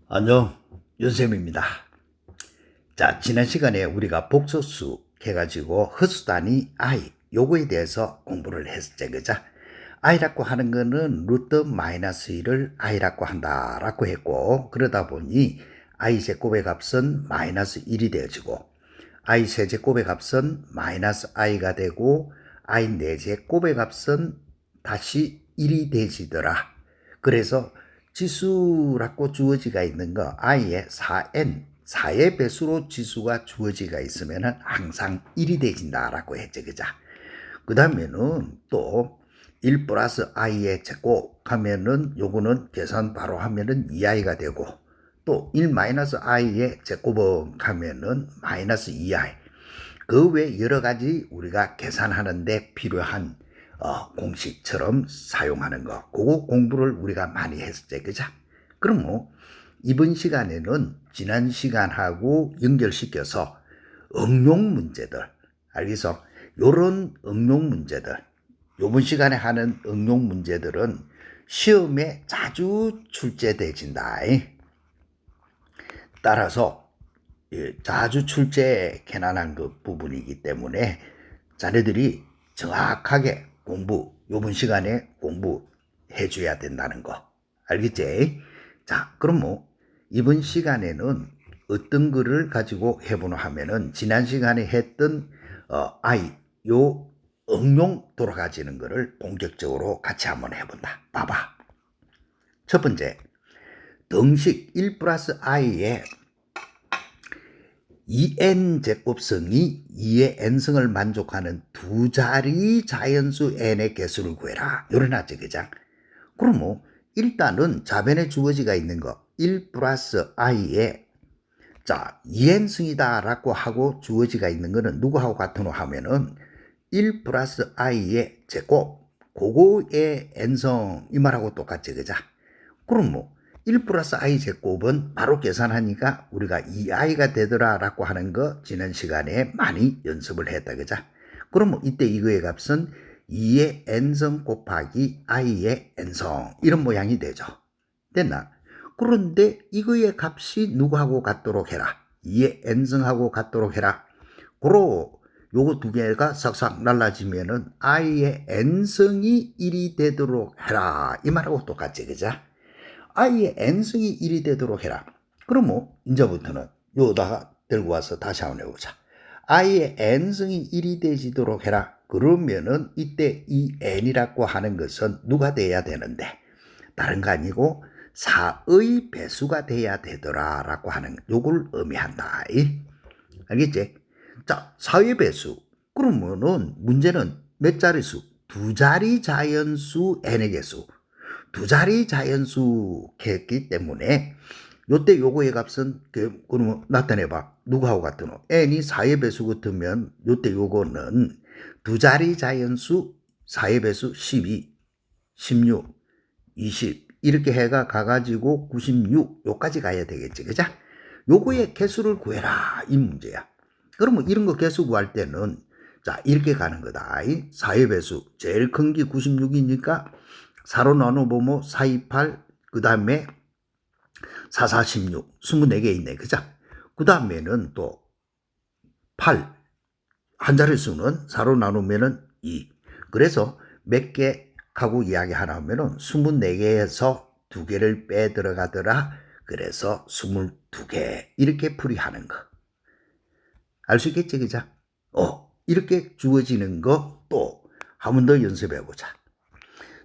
안녕, 윤쌤입니다. 자, 지난 시간에 우리가 복소수 해가지고 허수단위 i 요거에 대해서 공부를 했었죠, 그죠? i라고 하는 거는 루트 마이너스 1을 i라고 한다라고 했고, 그러다 보니 i 제곱의 값은 마이너스 1이 되어지고 i 세제곱의 값은 마이너스 i가 되고 i 네제곱의 값은 다시 1이 되지더라. 그래서 지수라고 주어지가 있는 거 i의 4n 4의 배수로 지수가 주어지가 있으면 항상 1이 되진다라고 했죠, 그죠? 그 다음에는 또 1 플러스 i의 제곱 하면은 요거는 계산 바로 하면은 2i가 되고, 또 1 마이너스 i의 제곱은 하면은 마이너스 2i. 그 외 여러 가지 우리가 계산하는데 필요한 공식처럼 사용하는 거, 그거 공부를 우리가 많이 했었죠, 그죠? 그럼 뭐 이번 시간에는 지난 시간하고 연결시켜서 응용 문제들, 알겠어? 요런 응용 문제들, 요번 시간에 하는 응용 문제들은 시험에 자주 출제되진다. 따라서 자주 출제 개난한 그 부분이기 때문에 자네들이 정확하게 요번 시간에 공부해 줘야 된다는 거. 알겠지? 자, 그럼 뭐 이번 시간에는 어떤 거를 가지고 해보노 하면은 지난 시간에 했던 요 응용 돌아가지는 거를 본격적으로 같이 한번 해본다. 봐봐. 첫 번째, 등식 1 플러스 i의 2n 제곱성이 2의 n승을 만족하는 두 자리 자연수 n의 개수를 구해라. 요런 하지, 그죠? 그럼 뭐 일단은 자변에 주어지가 있는 거 1 플러스 i의 2n승이다 라고 하고 주어지가 있는 거는 누구하고 같으노 하면은 1 플러스 i의 제곱, 그거의 n성 이 말하고 똑같지, 그죠? 그럼 뭐 1 플러스 i 제곱은 바로 계산하니까 우리가 2i가 되더라 라고 하는 거 지난 시간에 많이 연습을 했다, 그죠? 그럼 뭐 이때 이거의 값은 2의 n성 곱하기 i의 n성 이런 모양이 되죠. 됐나? 그런데 이거의 값이 누구하고 같도록 해라. 2의 n성하고 같도록 해라. 그러 요거 두 개가 싹싹 날라지면은 i의 n성이 1이 되도록 해라. 이 말하고 똑같지, 그죠? i의 n승이 1이 되도록 해라. 그럼 뭐 이제부터는 요다가 들고 와서 다시 한번 해보자. i의 n승이 1이 되지도록 해라. 그러면은 이때 이 n이라고 하는 것은 누가 돼야 되는데 다른 거 아니고 4의 배수가 돼야 되더라 라고 하는 요걸 의미한다. 알겠지? 자, 4의 배수. 그러면은 문제는 몇 자릿수? 두 자리 자연수 n의 개수. 두 자리 자연수 했기 때문에 요때 요거의 값은 그러면 나타내봐. 누구하고 같으노? n이 4의 배수 같으면 요때 요거는 두 자리 자연수 4의 배수 12, 16, 20 이렇게 해가 가가지고 96 요까지 가야 되겠지, 그죠? 요거의 개수를 구해라 이 문제야. 그러면 이런 거 개수 구할 때는 자 이렇게 가는 거다. 4의 배수 제일 큰 게 96이니까 4로 나눠보면 4, 2, 8, 그 다음에 4, 4, 16, 24개 있네, 그죠? 그 다음에는 또 8, 한 자릿수는 4로 나누면은 2. 그래서 몇 개 하고 이야기 하나 하면은 24개에서 2개를 빼 들어가더라. 그래서 22개. 이렇게 풀이하는 거. 알 수 있겠지, 그죠? 이렇게 주어지는 거 또 한 번 더 연습해보자.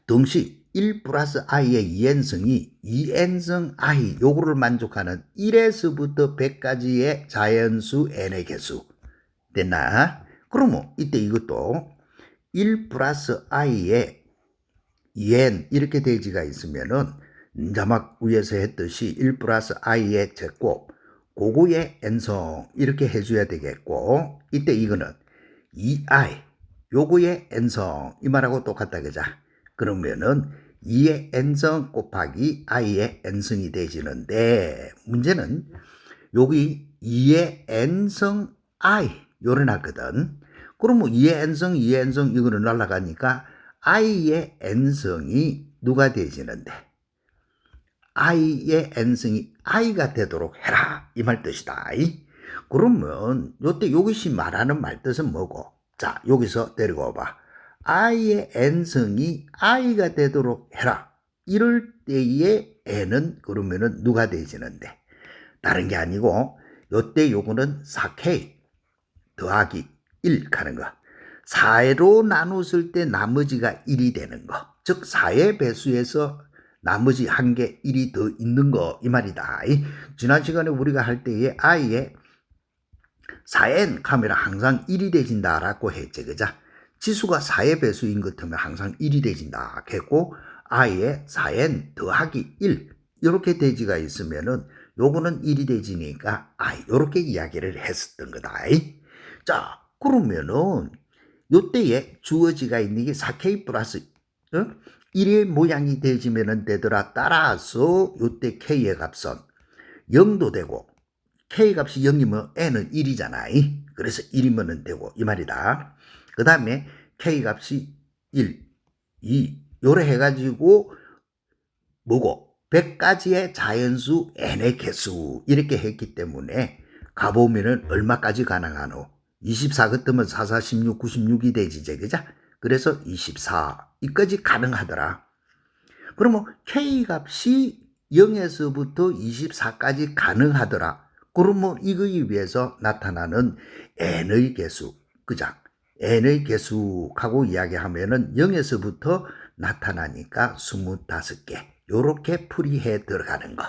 등식 1 플러스 i의 2n승이 2n승 i 요거를 만족하는 1에서부터 100까지의 자연수 n의 개수 됐나? 그러면 이때 이것도 1 플러스 i의 2n 이렇게 대지가 있으면은 자막 위에서 했듯이 1 플러스 i의 제곱 그거의 n성 이렇게 해줘야 되겠고, 이때 이거는 2i 요거의 n성 이 말하고 똑같다, 그자? 그러면은 2의 n성 곱하기 i의 n승이 되지는데 문제는 여기 2의 n성 i 요래 놨거든. 그러면 2의 n성 2의 n성 이거는 날라가니까 i의 n성이 누가 되지는데 i의 n승이 i가 되도록 해라 이 말 뜻이다. 그러면 요때 이것이 말하는 말 뜻은 뭐고? 자, 여기서 데리고 와봐. i의 n승이 i가 되도록 해라. 이럴 때의 n은 그러면은 누가 되지는데? 다른 게 아니고 요때 요거는 4k 더하기 1 하는 거. 4로 나눴을 때 나머지가 1이 되는 거. 즉 4의 배수에서 나머지 한 개 1이 더 있는 거 이 말이다. 지난 시간에 우리가 할 때에 i의 4n 카메라 항상 1이 되진다라고 했지. 그죠? 지수가 4의 배수인 것 같으면 항상 1이 되진다 했고 i의 4n 더하기 1 이렇게 대지가 있으면은 요거는 1이 되지니까 요렇게 이야기를 했었던 거다. 자, 그러면은 요때에 주어지가 있는 게 4k 플러스 1의 모양이 되지면은 되더라. 따라서 요때 k의 값은 0도 되고 k 값이 0이면 n은 1이잖아. 그래서 1이면 되고 이 말이다. 그 다음에 k 값이 1, 2 요래 해가지고 뭐고 100가지의 자연수 n의 개수 이렇게 했기 때문에 가보면은 얼마까지 가능하노? 24 같으면 4, 4, 16, 96이 되지, 그죠? 그래서 24 이까지 가능하더라. 그러면 k 값이 0에서부터 24까지 가능하더라. 그러면 이거에 비해서 나타나는 n의 개수, 그죠? n의 개수하고 이야기하면은 0에서부터 나타나니까 25개. 요렇게 풀이해 들어가는 거.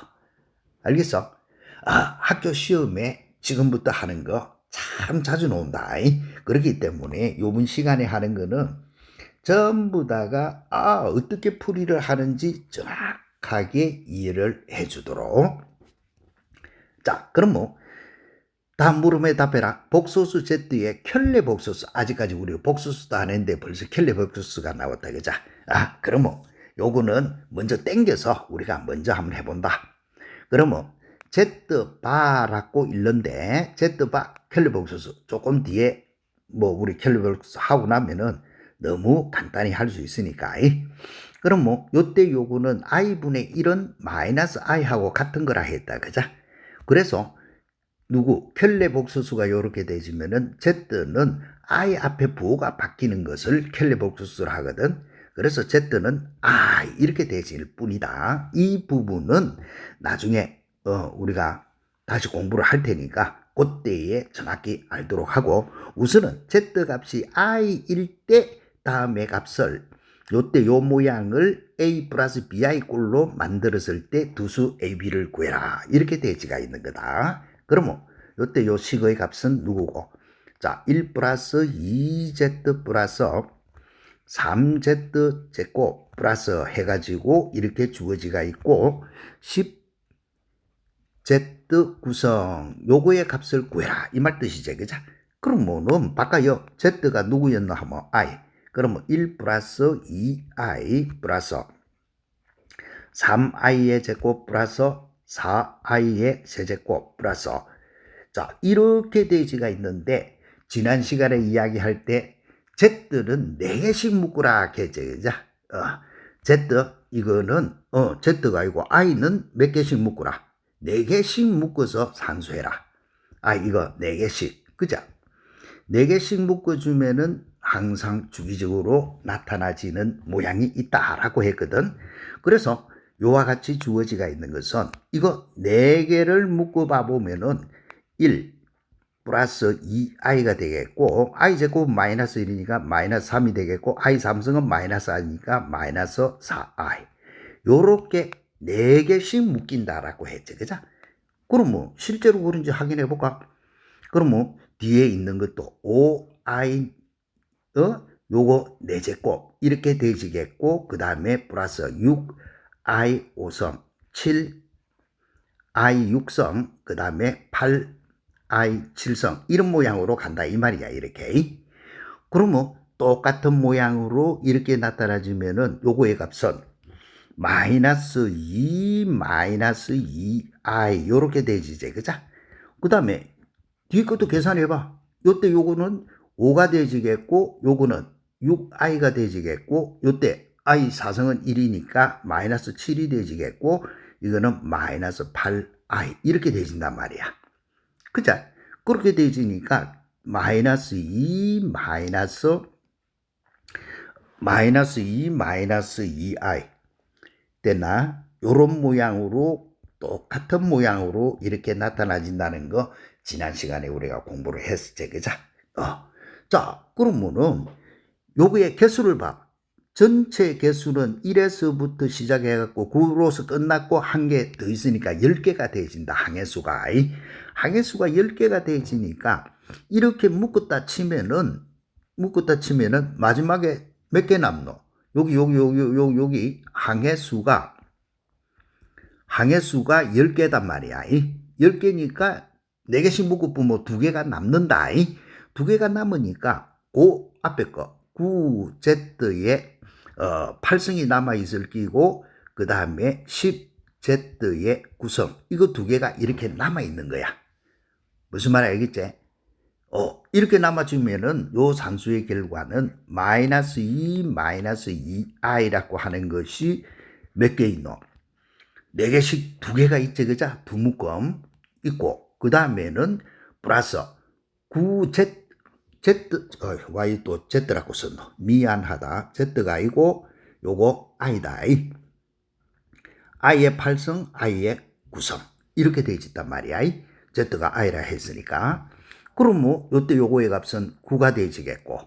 알겠어? 학교 시험에 지금부터 하는 거 참 자주 나온다. 그렇기 때문에 요번 시간에 하는 거는 전부 다가 어떻게 풀이를 하는지 정확하게 이해를 해 주도록. 자, 그럼 뭐 다음 물음에 답해라. 복소수 Z의 켤레 복소수. 아직까지 우리 복소수도 안 했는데 벌써 켤레 복소수가 나왔다. 그죠? 그럼 뭐 요거는 먼저 땡겨서 우리가 먼저 한번 해본다. 그러면 Z바라고 읽는데 Z바 켤레 복소수 조금 뒤에 뭐 우리 켤레 복소수 하고 나면은 너무 간단히 할 수 있으니까. 그럼 뭐 요때 요거는 i분의 1은 마이너스 i하고 같은 거라 했다. 그죠? 그래서 켤레 복소수가 요렇게 되지면은 Z는 I 앞에 부호가 바뀌는 것을 켤레 복소수를 하거든. 그래서 Z는 이렇게 되질 뿐이다. 이 부분은 나중에 우리가 다시 공부를 할 테니까 그때에 정확히 알도록 하고 우선은 Z 값이 i일 때 다음의 값을 요때 요 모양을 a 플러스 bi 꼴로 만들었을 때 두수 ab를 구해라. 이렇게 대지가 있는 거다. 그러면 요때 요 식의 값은 누구고? 자, 1 플러스 2z 플러스 3z 제곱 플러스 해가지고 이렇게 주어지가 있고 10z 구성 요거의 값을 구해라 이 말 뜻이죠. 그죠? 그러면은 바꿔요. z가 누구였나 하면 i. 그러면 1 플러스 2i 플러스 3i의 제곱 플러스 4i의 세제곱 플러스 자, 이렇게 대지가 있는데 지난 시간에 이야기할 때 Z는 4개씩 묶으라 했죠. 그죠? Z 이거는 Z가 아니고 I는 몇 개씩 묶으라. 4개씩 묶어서 산수해라. 이거 4개씩. 그죠? 4개씩 묶어주면은 항상 주기적으로 나타나지는 모양이 있다라고 했거든. 그래서 요와 같이 주어지가 있는 것은 이거 4개를 묶어봐 보면은 1 플러스 2i가 되겠고 i 제곱 마이너스 1이니까 마이너스 3이 되겠고 i 3승은 마이너스 i니까 마이너스 4i 요렇게 4개씩 묶인다라고 했죠. 그죠? 그럼 뭐 실제로 그런지 확인해 볼까? 그럼 뭐 뒤에 있는 것도 5i 요거 4제곱 이렇게 되지겠고 그 다음에 플러스 6i 5성 7i 6성 그 다음에 8i 7성 이런 모양으로 간다 이 말이야. 이렇게. 그러면 똑같은 모양으로 이렇게 나타나지면은 요거의 값은 마이너스 2 마이너스 2i 요렇게 되지. 그죠? 그 다음에 뒤에 것도 계산해봐. 요때 요거는 5가 되지겠고 요거는 6i가 되지겠고 요때 i 4성은 1이니까 마이너스 7이 되지겠고 이거는 마이너스 8i 이렇게 되어진단 말이야. 그죠? 그렇게 되어지니까 마이너스 2 마이너스 2i 됐나? 요런 모양으로 똑같은 모양으로 이렇게 나타나진다는 거 지난 시간에 우리가 공부를 했었지. 그죠? 자, 그러면은 요거의 개수를 봐. 전체 개수는 1에서부터 시작해갖고 9로서 끝났고 한 개 더 있으니까 10개가 되어진다. 항해수가. 항해수가 10개가 되어지니까 이렇게 묶었다 치면은 마지막에 몇 개 남노? 여기 항해수가 10개단 말이야. 10개니까 4개씩 묶어보면 2개가 남는다. 2개가 남으니까 그 앞에 거 9Z의 8성이 남아있을 끼고 그 다음에 10Z의 9성 이거 2개가 이렇게 남아있는 거야. 무슨 말 알겠지? 이렇게 남아주면은 요 산수의 결과는 마이너스 2 마이너스 2i라고 하는 것이 몇 개 있노? 4개씩 2개가 있지, 그자? 2묶음 있고, 그 다음에는 플러스 9Z, Y 또 Z라고 썼노. 미안하다. Z가 아니고, 요거 I다. I의 8성, I의 9성. 이렇게 되어 있단 말이야. Z가 I라 했으니까. 그러면 요때 요거의 값은 9가 되어지겠고.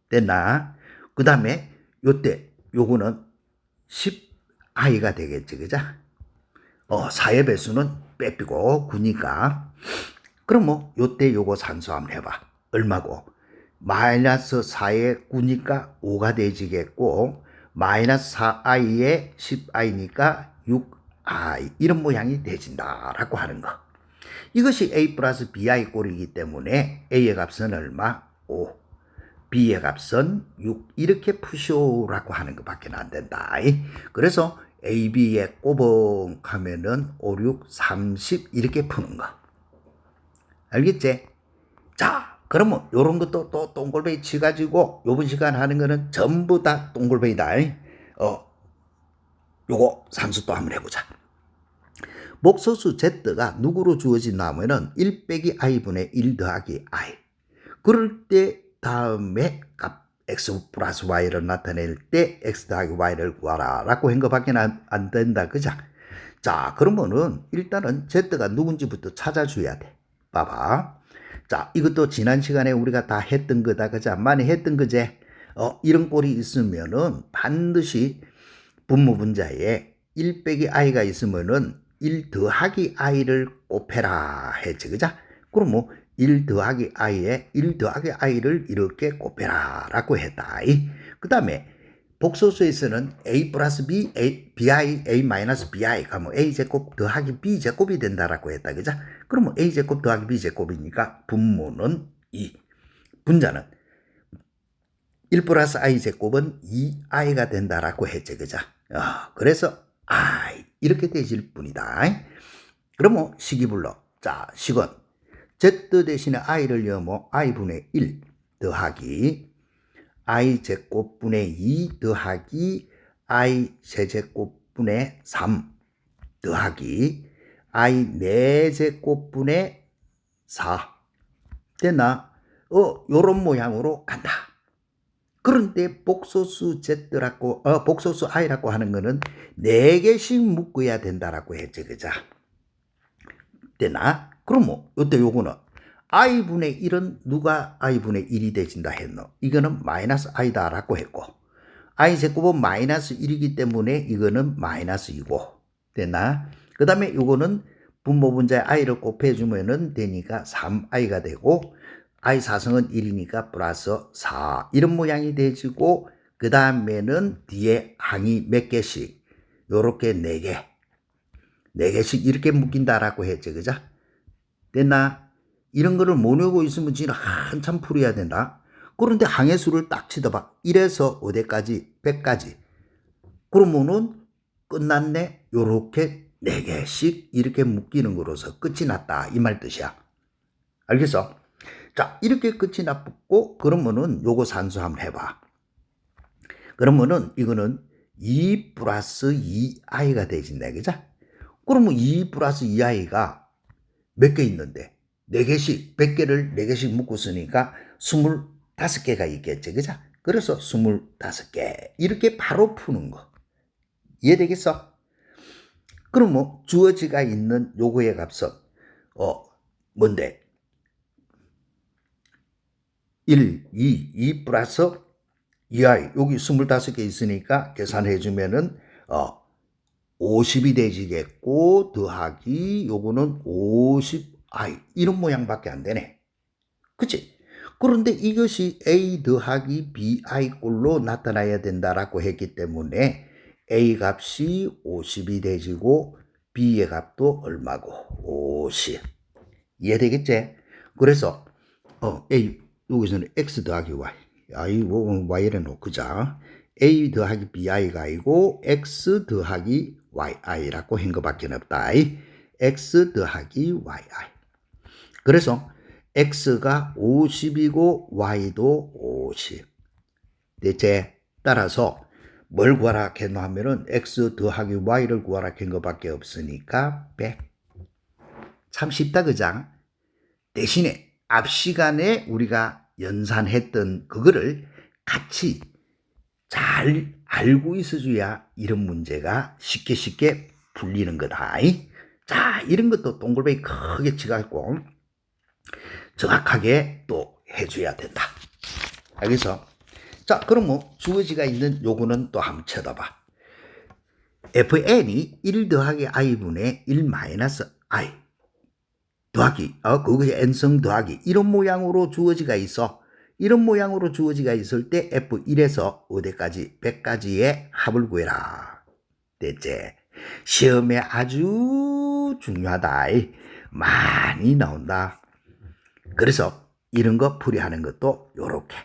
됐나? 그 다음에 요때 요거는 10i가 되겠지, 그자? 4의 배수는 빼피고 9니까. 그러면 요때 요거 산수 한번 해봐. 얼마고? 마이너스 4의 9니까 5가 되어지겠고, 마이너스 4i의 10i니까 6i. 이런 모양이 되어진다라고 하는 거. 이것이 a 플러스 bi 꼴이기 때문에 a의 값은 얼마? 5. b의 값은 6. 이렇게 푸시오라고 하는 것밖에 안 된다. 그래서 a, b의 꼬봉하면은 5, 6, 30 이렇게 푸는 거. 알겠지? 자, 그러면 요런 것도 또 동글뱅이 치가지고 요번 시간 하는 거는 전부 다 동글뱅이다. 요거 산수 또 한번 해보자. 목소수 Z가 누구로 주어진다 하면은 1 빼기 i분의 1 더하기 i. 그럴 때 다음에 값 x 플러스 y를 나타낼 때 x 더하기 y를 구하라 라고 한 것밖에 안 된다. 그죠? 자, 그러면은 일단은 Z가 누군지부터 찾아줘야 돼. 봐봐. 자, 이것도 지난 시간에 우리가 다 했던 거다. 그죠? 많이 했던 거지? 이런 꼴이 있으면은 반드시 분모분자에 1 빼기 i가 있으면은 1 더하기 i를 곱해라 했지, 그죠? 그럼 뭐 1 더하기 i에 1 더하기 i를 이렇게 곱해라 라고 했다. 그 다음에 복소수에서는 a 플러스 b, a 마이너스 bi 가면 a 제곱 더하기 b 제곱이 된다라고 했다, 그죠? 그러면 a 제곱 더하기 b 제곱이니까 분모는 2, 분자는 1 플러스 i 제곱은 2i가 된다라고 했지, 그죠? 그래서 i 이렇게 되질 뿐이다. 그러면 식이불로. 자, 식은 z 대신에 i를 넣으면 i분의 1 더하기 i 제곱분의 2 더하기 i 세제곱분의 3 더하기 i 4제곱분의 4 됐나? 요런 모양으로 간다. 그런데 복소수 Z라고, 복소수 I라고 하는 거는 4개씩 묶어야 된다라고 했지, 그자? 되나? 그러면, 요때 요거는 I분의 1은 누가 I분의 1이 되진다 했노? 이거는 마이너스 I다라고 했고, I 제곱은 마이너스 1이기 때문에 이거는 마이너스 2고, 되나? 그 다음에 요거는 분모분자에 I를 곱해주면은 되니까 3I가 되고, i 사성은 1이니까 플러스 4 이런 모양이 되지고 그 다음에는 뒤에 항이 몇 개씩 요렇게 4개씩 이렇게 묶인다라고 했죠, 그죠? 됐나? 이런 거를 못 외우고 있으면 진짜 한참 풀어야 된다. 그런데 항해수를 딱 치더봐. 1에서 5대까지 100까지 그러면은 끝났네. 요렇게 4개씩 이렇게 묶이는 거로서 끝이 났다 이 말 뜻이야. 알겠어? 자, 이렇게 끝이 났고, 그러면은 요거 산수 한번 해봐. 그러면은 이거는 2 플러스 2i가 되진다, 그죠? 그러면 2 플러스 2i가 몇 개 있는데 4개씩 100개를 4개씩 묶고 쓰니까 25개가 있겠지. 그죠? 그래서 25개 이렇게 바로 푸는 거 이해되겠어? 그럼 뭐 주어지가 있는 요거의 값은 뭔데? 1, 2 플러스 2i 여기 25개 있으니까 계산해 주면은 50이 되지겠고 더하기 요거는 50i 이런 모양밖에 안 되네. 그치? 그런데 이것이 a 더하기 bi 꼴로 나타나야 된다라고 했기 때문에 a 값이 50이 되지고 b의 값도 얼마고 50 이해되겠지? 그래서 a 여기서는 x 더하기 y y를 놓자. a 더하기 bi가 아니고 x 더하기 yi라고 한 것밖에 없다. x 더하기 yi. 그래서 x가 50이고 y도 50. 대체 따라서 뭘 구하라 했노 하면은 x 더하기 y를 구하라 한 것밖에 없으니까 100. 참 쉽다 그장? 대신에 앞 시간에 우리가 연산했던 그거를 같이 잘 알고 있어줘야 이런 문제가 쉽게 풀리는 거다. 자, 이런 것도 동글뱅이 크게 치갖고 정확하게 또 해줘야 된다. 알겠어? 자, 그럼 뭐 주어지가 있는 요거는 또 한번 쳐다봐. fn이 1 더하기 i분의 1 마이너스 i 더하기 그것이 n성 더하기 이런 모양으로 주어지가 있어. 이런 모양으로 주어지가 있을 때 f1에서 어디까지 100까지의 합을 구해라. 됐지? 시험에 아주 중요하다. 많이 나온다. 그래서 이런 거 풀이하는 것도 요렇게.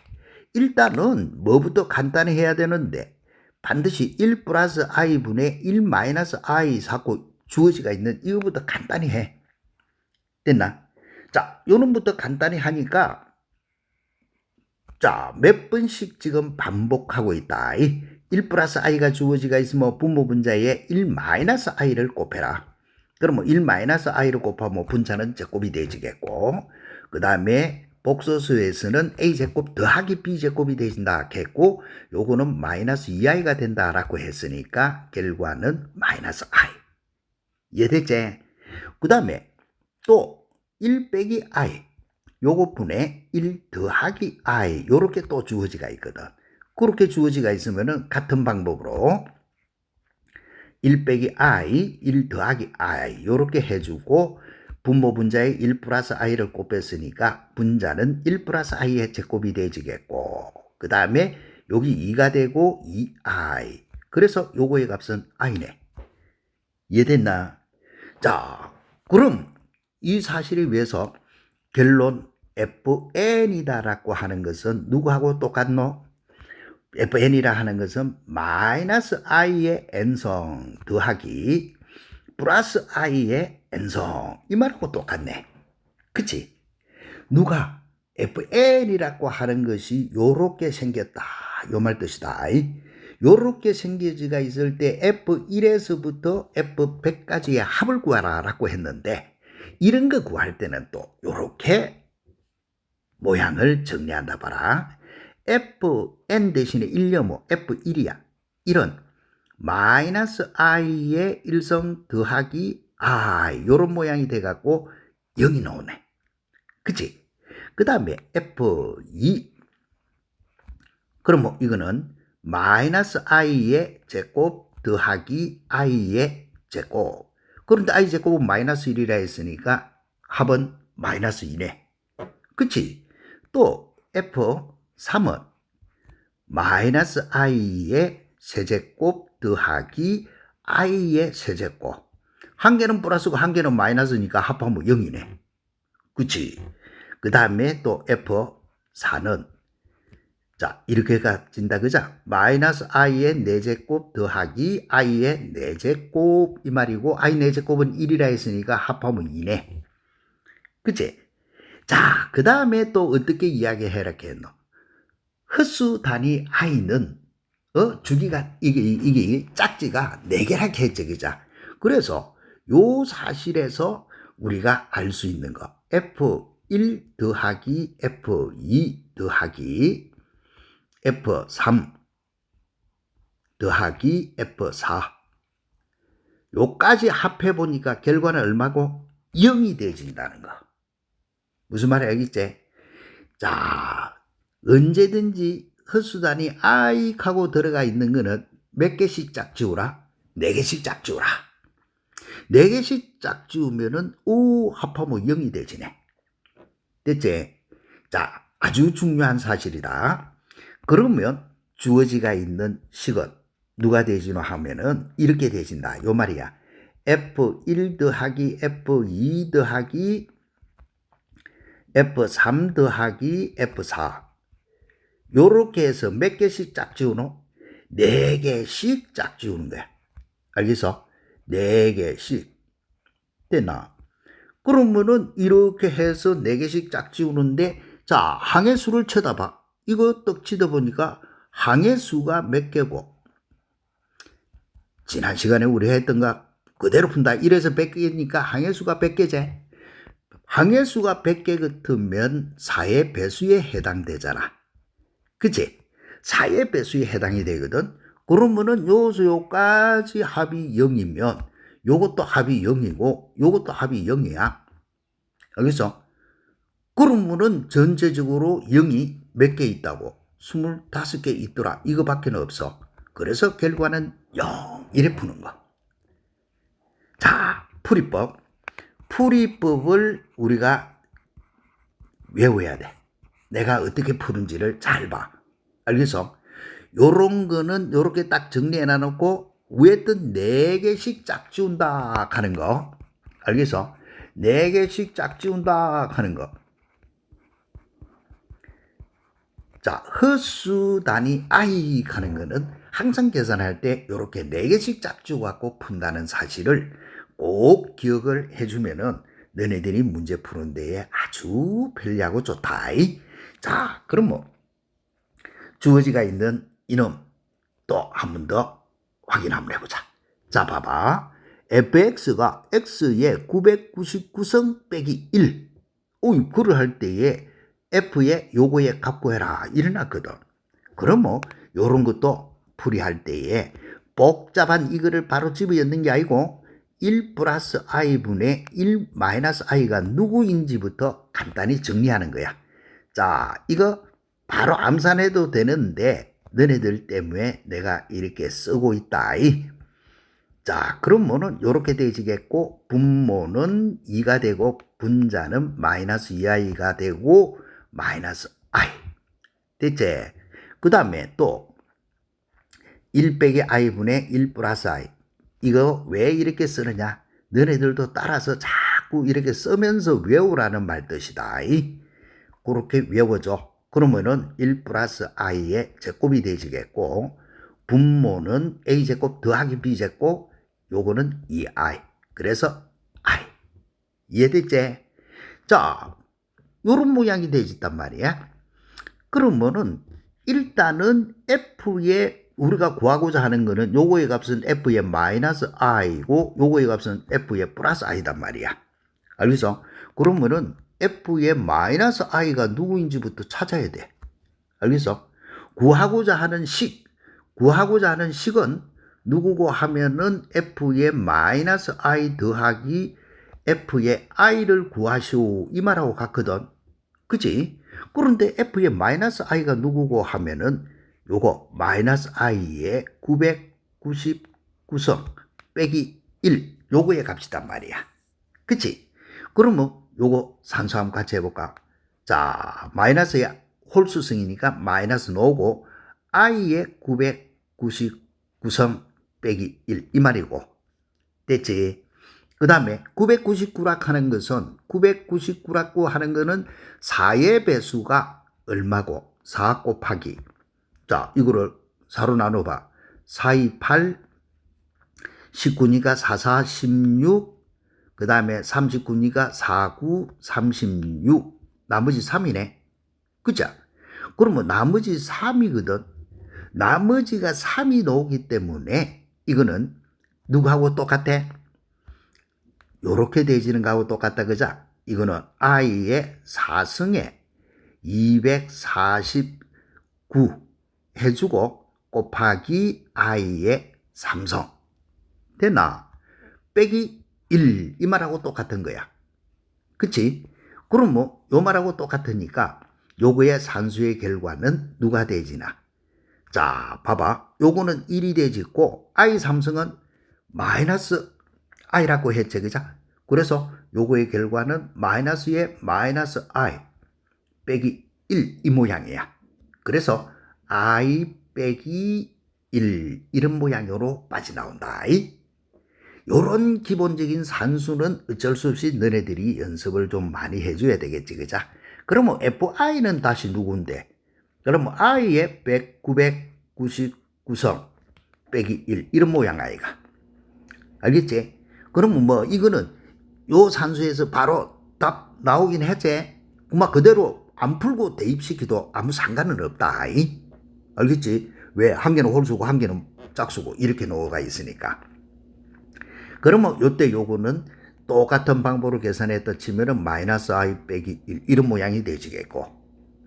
일단은 뭐부터 간단히 해야 되는데 반드시 1 플러스 i분의 1 마이너스 i 자꾸 주어지가 있는 이거부터 간단히 해. 됐나? 자, 요놈부터 간단히 하니까 자, 몇 번씩 지금 반복하고 있다. 1 플러스 i가 주어지가 있으면 분모 분자에 1 마이너스 i를 곱해라. 그러면 1 마이너스 i를 곱하면 분자는 제곱이 되지겠고 그 다음에 복소수에서는 a제곱 더하기 b제곱이 되진다 했고 요거는 마이너스 2i가 된다라고 했으니까 결과는 마이너스 i. 이해됐지? 그 다음에 또 1 빼기 i 요거 분의 1 더하기 i 요렇게 또 주어지가 있거든. 그렇게 주어지가 있으면은 같은 방법으로 1 빼기 i 1 더하기 i 요렇게 해주고 분모 분자에 1 플러스 i를 곱했으니까 분자는 1 플러스 i의 제곱이 되지겠고 그 다음에 여기 2가 되고 2i 그래서 요거의 값은 i네. 이해됐나? 자, 그럼 이 사실에 의해서 결론 fn이다라고 하는 것은 누구하고 똑같노? fn이라 하는 것은 마이너스 i의 n성 더하기 플러스 i의 n성 이 말하고 똑같네. 그치? 누가 fn이라고 하는 것이 요렇게 생겼다 요 말 뜻이다. 요렇게 생겨지가 있을 때 f1에서부터 f100까지의 합을 구하라 라고 했는데 이런 거 구할 때는 또 요렇게 모양을 정리한다 봐라. fn 대신에 1념호 f1이야. 이런 마이너스 i의 일성 더하기 i 요런 모양이 돼갖고 0이 나오네. 그치? 그 다음에 f2 그럼 뭐 이거는 마이너스 i의 제곱 더하기 i의 제곱 그런데 i 제곱은 마이너스 1이라 했으니까 합은 마이너스 2네. 그치? 또 f3은 마이너스 i의 세제곱 더하기 i의 세제곱 한 개는 플러스고 한 개는 마이너스니까 합하면 0이네. 그치? 그 다음에 또 f4는 자 이렇게 가진다 그자? 마이너스 i의 4제곱 더하기 i의 4제곱 이 말이고 i 4제곱은 1이라 했으니까 합하면 2네. 그치? 자, 그 다음에 또 어떻게 이야기해라 했노? 흡수 단위 i는 주기가 이게 짝지가 4개라 했지 그자? 그래서 요 사실에서 우리가 알 수 있는 거. F1 더하기 F2 더하기 F3 더하기 F4 요까지 합해 보니까 결과는 얼마고? 0이 되어진다는 거. 무슨 말이 알겠지? 자, 언제든지 헛수단이 아익하고 들어가 있는 거는 몇 개씩 짝 지우라? 4개씩 짝 지우라. 4개씩 짝 지우면은 합하면 0이 되지네. 됐지? 자, 아주 중요한 사실이다. 그러면 주어지가 있는 식은 누가 되지노 하면은 이렇게 되진다. 요 말이야. F1 더하기 F2 더하기 F3 더하기 F4 요렇게 해서 몇 개씩 짝 지우노? 4개씩 짝 지우는 거야. 알겠어? 4개씩. 됐나? 그러면은 이렇게 해서 4개씩 짝 지우는데 자, 항해수를 쳐다봐. 이거 떡 치다 보니까 항해수가 몇 개고? 지난 시간에 우리 했던가 그대로 푼다. 1에서 100개니까 항해수가 100개지. 항해수가 100개 같으면 4의 배수에 해당되잖아. 그치? 4의 배수에 해당이 되거든. 그러면은 요까지 합이 0이면 요것도 합이 0이고 요것도 합이 0이야. 알겠어? 그러면은 전체적으로 0이 몇 개 있다고? 25개 있더라. 이거밖에 없어. 그래서 결과는 0 이래 푸는 거. 자, 풀이법. 풀이법을 우리가 외워야 돼. 내가 어떻게 푸는지를 잘 봐. 알겠어? 요런 거는 요렇게 딱 정리해 놔놓고 위에 뜬 4개씩 짝 지운다 하는 거. 알겠어? 4개씩 짝 지운다 하는 거. 자, 헛수 단위 I 하는 거는 항상 계산할 때 요렇게 4개씩 짝 지워갖고 푼다는 사실을 꼭 기억을 해주면은 너네들이 문제 푸는 데에 아주 편리하고 좋다. 자, 그럼 뭐 주어지가 있는 이놈 또 한 번 더 확인 한번 해보자. 자, 봐봐. fx가 x의 999성 빼기 1. 그걸 할 때에 f의 요거에 값구해라 이래놨거든. 그럼 뭐 요런 것도 풀이할 때에 복잡한 이거를 바로 집어넣는 게 아니고 1 플러스 i분의 1 마이너스 i가 누구인지부터 간단히 정리하는 거야. 자, 이거 바로 암산해도 되는데 너네들 때문에 내가 이렇게 쓰고 있다. 자, 그러면은 요렇게 되지겠고 분모는 2가 되고 분자는 마이너스 2i가 되고 마이너스 i. 됐지? 그 다음에 또 1 빼기 i분의 1 플러스 i. 이거 왜 이렇게 쓰느냐? 너네들도 따라서 자꾸 이렇게 쓰면서 외우라는 말 뜻이다. 그렇게 외워줘. 그러면은 1 플러스 i의 제곱이 되지겠고 분모는 a제곱 더하기 b제곱 요거는 2i. 그래서 i. 이해됐지? 자, 요런 모양이 되어있단 말이야. 그러면은 일단은 f의 우리가 구하고자 하는 거는 요거의 값은 f의 마이너스 i고 요거의 값은 f의 플러스 i단 말이야. 알겠어? 그러면은 f의 마이너스 i가 누구인지부터 찾아야 돼. 알겠어? 구하고자 하는 식은 누구고 하면은 f의 마이너스 i 더하기 f의 i를 구하시오 이 말하고 같거든. 그치? 그런데 f의 마이너스 i가 누구고 하면은 요거 마이너스 i의 999성 빼기 1 요거의 값이단 말이야. 그치? 그러면 요거 산수함 같이 해볼까? 자, 마이너스의 홀수성이니까 마이너스 넣고 i의 999성 빼기 1 이 말이고. 됐지? 그 다음에 999락 하는 것은 999라고 하는 거는 4의 배수가 얼마고? 4 곱하기. 자, 이거를 4로 나눠봐. 4, 2, 8, 19니까 4, 4, 16, 그 다음에 39니까 4, 9, 36, 나머지 3이네. 그죠? 그러면 나머지 3이거든. 나머지가 3이 나오기 때문에 이거는 누구하고 똑같아? 요렇게 되어지는 거하고 똑같다 그자. 이거는 i의 4승에 249 해주고 곱하기 i의 3성 됐나? 빼기 1 이 말하고 똑같은 거야. 그치? 그럼 뭐 요 말하고 똑같으니까 요거의 산수의 결과는 누가 되지나? 자, 봐봐. 요거는 1이 되지고 i 3승은 마이너스 i라고 했지, 그자? 그래서 요거의 결과는 마이너스의 마이너스 i 빼기 1 이 모양이야. 그래서 i 빼기 1 이런 모양으로 빠져나온다. 요런 기본적인 산수는 어쩔 수 없이 너네들이 연습을 좀 많이 해줘야 되겠지, 그자? 그러면 fi는 다시 누군데? 그러면 i의 999성 빼기 1 이런 모양 아이가. 알겠지? 그러면 뭐 이거는 요 산수에서 바로 답 나오긴 했지? 그만 그대로 안 풀고 대입시켜도 아무 상관은 없다. 알겠지? 왜? 한 개는 홀수고 한 개는 짝수고 이렇게 놓아가 있으니까. 그러면 요때 요거는 똑같은 방법으로 계산했다 치면은 마이너스 i 빼기 1 이런 모양이 되지겠고.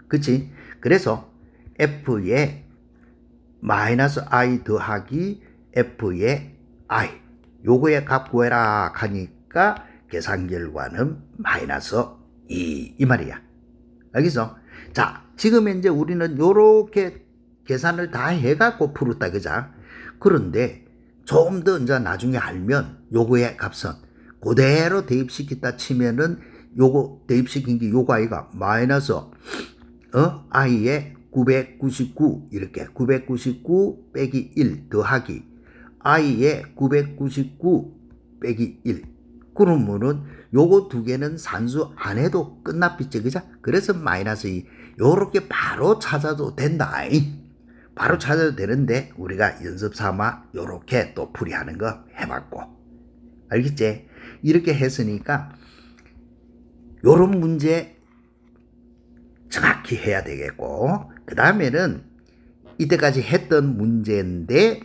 그치? 그래서 f의 마이너스 i 더하기 f의 i 요거의 값 구해라 하니까 계산 결과는 마이너스 2 이 말이야. 알겠어? 자, 지금 이제 우리는 요렇게 계산을 다 해갖고 풀었다 그자? 그런데 조금 더 이제 나중에 알면 요거의 값은 그대로 대입시켰다 치면은 요거 대입시킨 게 요거 아이가 마이너스 i의 999 이렇게 999 빼기 1 더하기 i의 999 빼기 1 그러면은 요거 두 개는 산수 안 해도 끝납겠지 그죠? 그래서 마이너스 2 요렇게 바로 찾아도 된다. 바로 찾아도 되는데 우리가 연습 삼아 요렇게 또 풀이하는 거 해봤고 알겠지? 이렇게 했으니까 요런 문제 정확히 해야 되겠고 그 다음에는 이때까지 했던 문제인데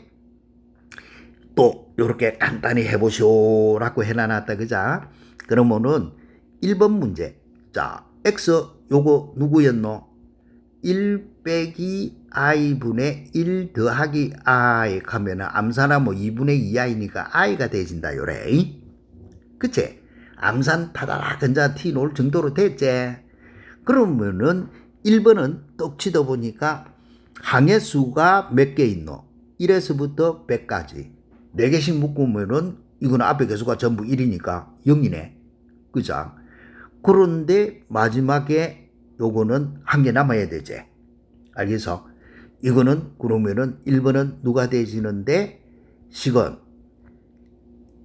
또 요렇게 간단히 해보시오라고 해놔놨다 그자? 그러면은 1번 문제 자 x 요거 누구였노? 1 빼기 i분의 1 더하기 i 하면은 암산하 뭐 2분의 2i니까 i가 되진다 요래. 그치? 암산 타다라 근자 t 놓을 정도로 됐지? 그러면은 1번은 떡 치다 보니까 항의 수가 몇 개 있노? 1에서부터 100까지 4개씩 묶으면은 이거는 앞에 개수가 전부 1이니까 0이네. 그죠? 그런데 마지막에 요거는 한 개 남아야 되지. 알겠어? 이거는 그러면은 1번은 누가 되지는데 식은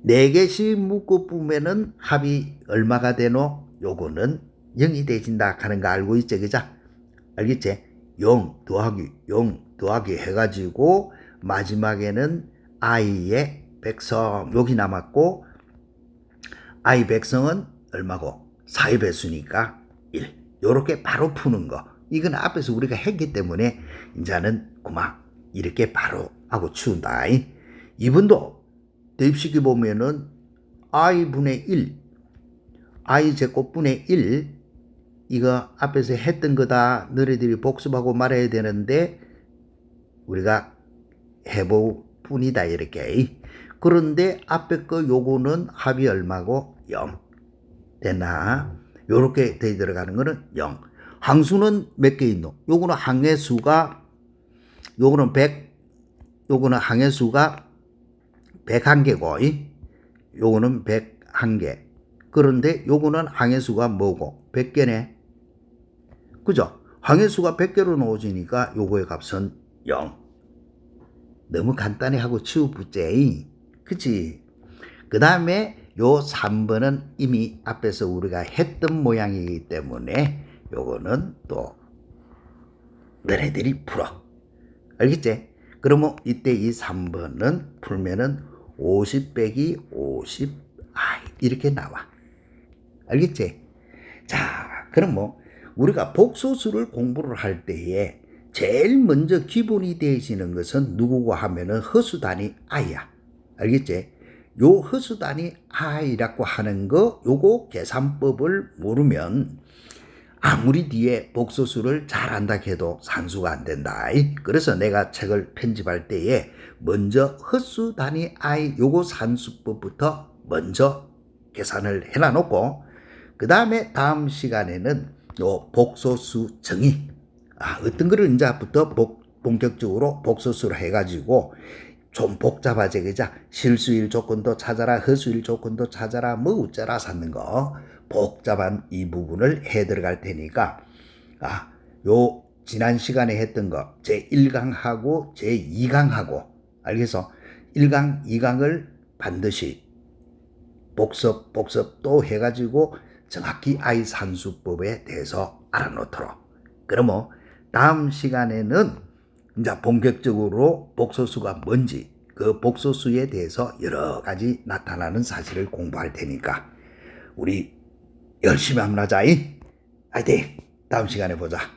4개씩 묶어 보면은 합이 얼마가 되노? 요거는 0이 되진다 하는 거 알고 있지 그죠? 알겠지? 0 더하기 해가지고 마지막에는 i의 백성 여기 남았고 i 백성은 얼마고? 4의 배수니까 1 요렇게 바로 푸는 거 이건 앞에서 우리가 했기 때문에 이제는 그만 이렇게 바로 하고 치운다. 2번도 대입시켜 보면은 i분의 1 i 제곱분의 1 이거 앞에서 했던 거다 너희들이 복습하고 말해야 되는데 우리가 해볼 뿐이다 이렇게. 그런데 앞에 거 요거는 합이 얼마고? 0 됐나? 요렇게 돼 들어가는 거는 0 항수는 몇 개 있노? 요거는 항의 수가 요거는 100 요거는 항의 수가 101개고 요거는 101개 그런데 요거는 항의 수가 뭐고? 100개네. 그죠? 항의 수가 100개로 나오지니까 요거의 값은 0 너무 간단히 하고 치우붙지. 그치? 그 다음에 요 3번은 이미 앞에서 우리가 했던 모양이기 때문에 요거는 또 너네들이 풀어. 알겠지? 그러면 이때 이 3번은 풀면은 50 빼기 50 이렇게 나와. 알겠지? 자, 그럼 뭐 우리가 복소수를 공부를 할 때에 제일 먼저 기본이 되어지는 것은 누구고 하면은 허수 단위 i야. 알겠지? 요 허수 단위 i라고 하는 거 요거 계산법을 모르면 아무리 뒤에 복소수를 잘 안다 해도 산수가 안 된다. 그래서 내가 책을 편집할 때에 먼저 허수 단위 i 요거 산수법부터 먼저 계산을 해놔 놓고 그 다음에 다음 시간에는 요 복소수 정의 어떤 거를 이제부터 본격적으로 복소수로 해가지고 좀 복잡하지 그자 실수일 조건도 찾아라 허수일 조건도 찾아라 뭐 어쩌라 찾는 거 복잡한 이 부분을 해 들어갈 테니까 요 지난 시간에 했던 거 제1강하고 제2강하고 알겠어? 1강, 2강을 반드시 복습 또 해가지고 정확히 I 산수법에 대해서 알아놓도록. 그러면 다음 시간에는 이제 본격적으로 복소수가 뭔지 그 복소수에 대해서 여러 가지 나타나는 사실을 공부할 테니까 우리 열심히 한번 하자. 화이팅! 다음 시간에 보자.